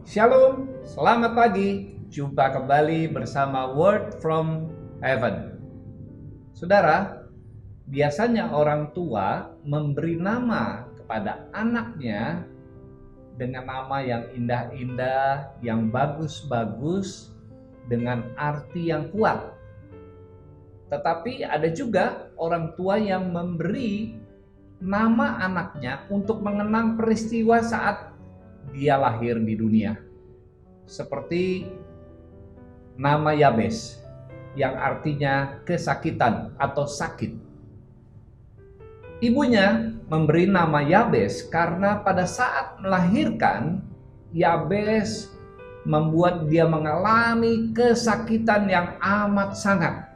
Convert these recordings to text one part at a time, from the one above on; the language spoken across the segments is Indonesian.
Shalom, selamat pagi. Jumpa kembali bersama Word from Heaven. Saudara, biasanya orang tua memberi nama kepada anaknya dengan nama yang indah-indah, yang bagus-bagus, dengan arti yang kuat. Tetapi ada juga orang tua yang memberi nama anaknya untuk mengenang peristiwa saat dia lahir di dunia. Seperti nama Yabes yang artinya kesakitan atau sakit. Ibunya memberi nama Yabes karena pada saat melahirkan, Yabes membuat dia mengalami kesakitan yang amat sangat.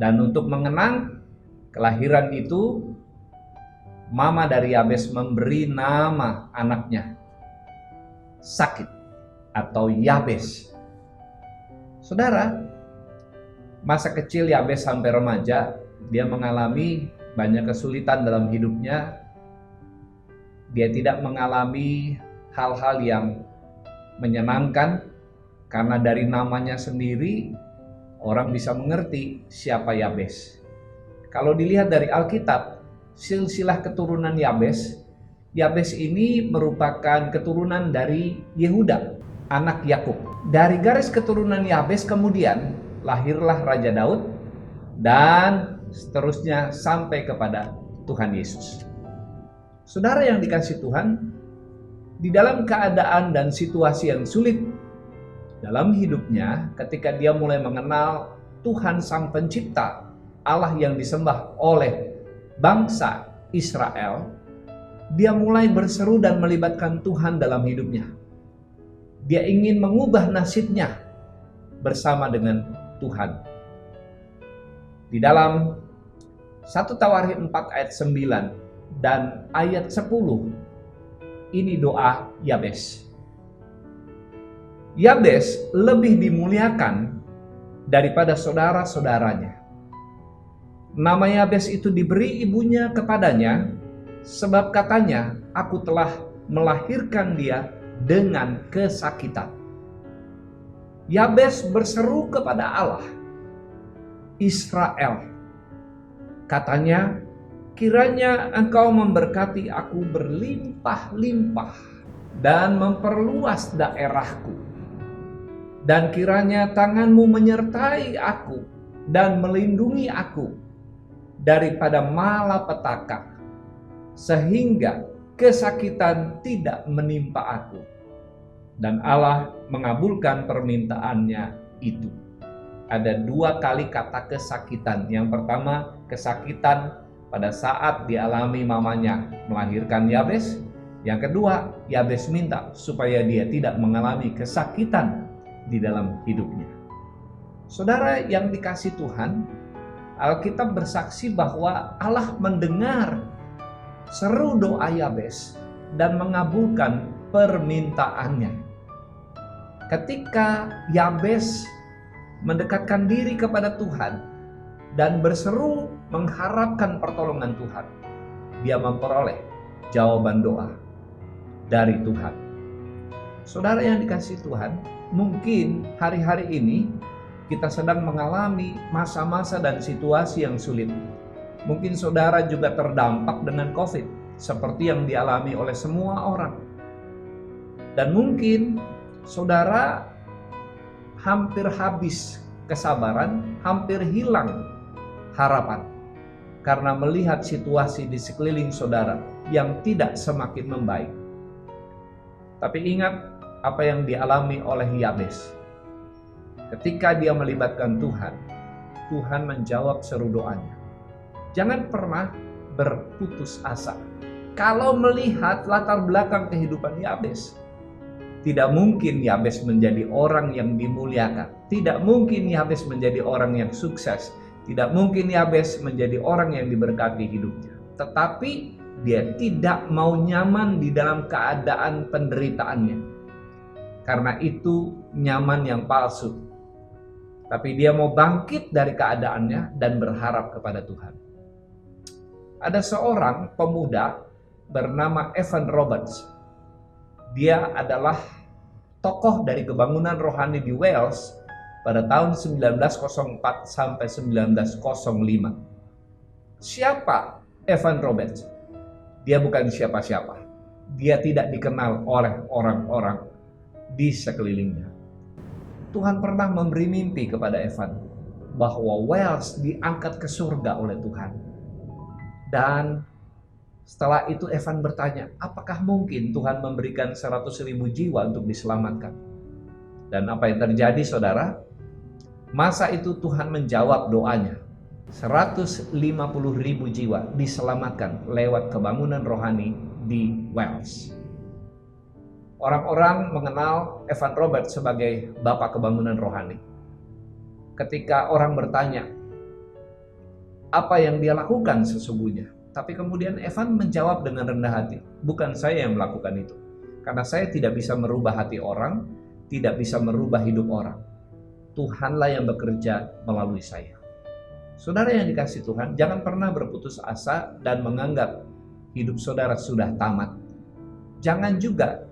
Dan untuk mengenang kelahiran itu, mama dari Yabes memberi nama anaknya Sakit atau Yabes. Saudara, masa kecil Yabes sampai remaja, dia mengalami banyak kesulitan dalam hidupnya. Dia tidak mengalami hal-hal yang menyenangkan karena dari namanya sendiri orang bisa mengerti siapa Yabes. Kalau dilihat dari Alkitab, silsilah keturunan Yabes ini merupakan keturunan dari Yehuda, anak Yakub. Dari garis keturunan Yabes kemudian lahirlah Raja Daud dan seterusnya sampai kepada Tuhan Yesus. Saudara yang dikasihi Tuhan, di dalam keadaan dan situasi yang sulit dalam hidupnya, ketika dia mulai mengenal Tuhan Sang Pencipta, Allah yang disembah oleh bangsa Israel, dia mulai berseru dan melibatkan Tuhan dalam hidupnya. Dia ingin mengubah nasibnya bersama dengan Tuhan. Di dalam 1 Tawarikh 4 ayat 9 dan ayat 10, ini doa Yabes. Yabes lebih dimuliakan daripada saudara-saudaranya. Nama Yabes itu diberi ibunya kepadanya, sebab katanya, aku telah melahirkan dia dengan kesakitan. Yabes berseru kepada Allah, Israel. Katanya, kiranya engkau memberkati aku berlimpah-limpah dan memperluas daerahku. Dan kiranya tanganmu menyertai aku dan melindungi aku daripada malapetaka, sehingga kesakitan tidak menimpa aku. Dan Allah mengabulkan permintaannya itu. Ada dua kali kata kesakitan. Yang pertama, kesakitan pada saat dialami mamanya melahirkan Yabes. Yang kedua, Yabes minta supaya dia tidak mengalami kesakitan di dalam hidupnya. Saudara yang dikasihi Tuhan, Alkitab bersaksi bahwa Allah mendengar seru doa Yabes dan mengabulkan permintaannya. Ketika Yabes mendekatkan diri kepada Tuhan dan berseru mengharapkan pertolongan Tuhan, dia memperoleh jawaban doa dari Tuhan. Saudara yang dikasihi Tuhan, mungkin hari-hari ini kita sedang mengalami masa-masa dan situasi yang sulit. Mungkin saudara juga terdampak dengan COVID, seperti yang dialami oleh semua orang. Dan mungkin saudara hampir habis kesabaran, hampir hilang harapan, karena melihat situasi di sekeliling saudara yang tidak semakin membaik. Tapi ingat apa yang dialami oleh Yabes. Ketika dia melibatkan Tuhan, Tuhan menjawab seru doanya. Jangan pernah berputus asa. Kalau melihat latar belakang kehidupan Yabes, tidak mungkin Yabes menjadi orang yang dimuliakan. Tidak mungkin Yabes menjadi orang yang sukses. Tidak mungkin Yabes menjadi orang yang diberkati hidupnya. Tetapi dia tidak mau nyaman di dalam keadaan penderitaannya. Karena itu nyaman yang palsu. Tapi dia mau bangkit dari keadaannya dan berharap kepada Tuhan. Ada seorang pemuda bernama Evan Roberts. Dia adalah tokoh dari kebangunan rohani di Wales pada tahun 1904 sampai 1905. Siapa Evan Roberts? Dia bukan siapa-siapa. Dia tidak dikenal oleh orang-orang di sekelilingnya. Tuhan pernah memberi mimpi kepada Evan bahwa Wales diangkat ke surga oleh Tuhan. Dan setelah itu Evan bertanya, apakah mungkin Tuhan memberikan 100.000 jiwa untuk diselamatkan? Dan apa yang terjadi, saudara? Masa itu Tuhan menjawab doanya. 150.000 jiwa diselamatkan lewat kebangunan rohani di Wales. Orang-orang mengenal Evan Roberts sebagai Bapak Kebangunan Rohani. Ketika orang bertanya, apa yang dia lakukan sesungguhnya? Tapi kemudian Evan menjawab dengan rendah hati, bukan saya yang melakukan itu. Karena saya tidak bisa merubah hati orang, tidak bisa merubah hidup orang. Tuhanlah yang bekerja melalui saya. Saudara yang dikasihi Tuhan, jangan pernah berputus asa dan menganggap hidup saudara sudah tamat. Jangan juga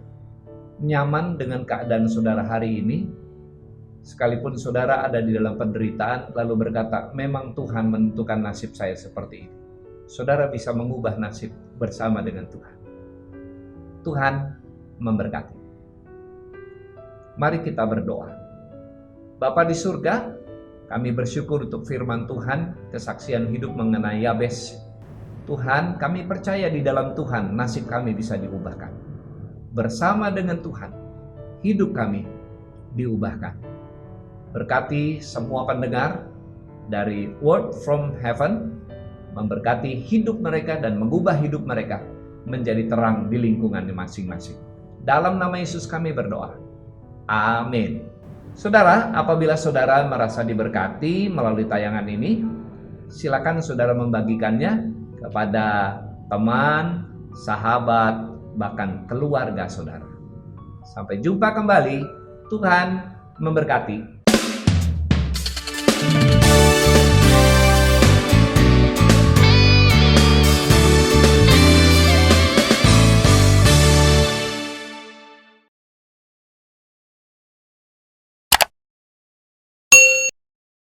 nyaman dengan keadaan saudara hari ini, sekalipun saudara ada di dalam penderitaan, lalu berkata, memang Tuhan menentukan nasib saya seperti ini. Saudara bisa mengubah nasib bersama dengan Tuhan. Tuhan memberkati. Mari kita berdoa. Bapa di surga, kami bersyukur untuk firman Tuhan, kesaksian hidup mengenai Yabes. Tuhan, kami percaya di dalam Tuhan nasib kami bisa diubahkan. Bersama dengan Tuhan, hidup kami diubahkan. Berkati semua pendengar dari Word from Heaven, memberkati hidup mereka dan mengubah hidup mereka menjadi terang di lingkungan masing-masing. Dalam nama Yesus kami berdoa. Amin. Saudara, apabila saudara merasa diberkati melalui tayangan ini, silakan saudara membagikannya kepada teman, sahabat, bahkan keluarga saudara. Sampai jumpa kembali. Tuhan memberkati.